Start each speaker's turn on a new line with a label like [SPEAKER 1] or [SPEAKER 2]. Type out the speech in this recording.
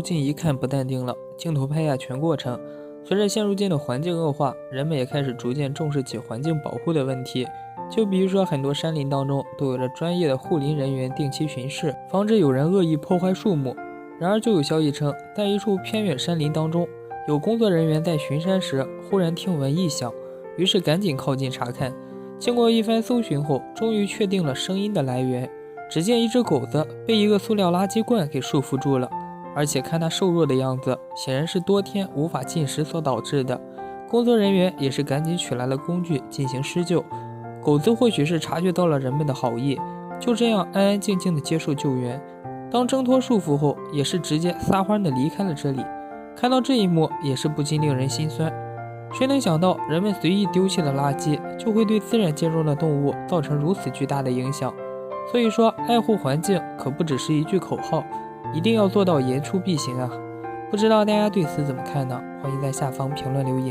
[SPEAKER 1] 镜一看不淡定了，镜头拍下全过程。随着现如今的环境恶化，人们也开始逐渐重视起环境保护的问题。就比如说，很多山林当中都有着专业的护林人员定期巡视，防止有人恶意破坏树木。然而，就有消息称，在一处偏远山林当中，有工作人员在巡山时忽然听闻异响，于是赶紧靠近查看。经过一番搜寻后，终于确定了声音的来源。只见一只狗子被一个塑料垃圾罐给束缚住了，而且看它瘦弱的样子，显然是多天无法进食所导致的。工作人员也是赶紧取来了工具进行施救。狗子或许是察觉到了人们的好意，就这样安安静静的接受救援。当挣脱束缚后，也是直接撒欢的离开了这里。看到这一幕，也是不禁令人心酸。谁能想到，人们随意丢弃的垃圾，就会对自然界中的动物造成如此巨大的影响？所以说，爱护环境可不只是一句口号，一定要做到言出必行啊！不知道大家对此怎么看呢？欢迎在下方评论留言。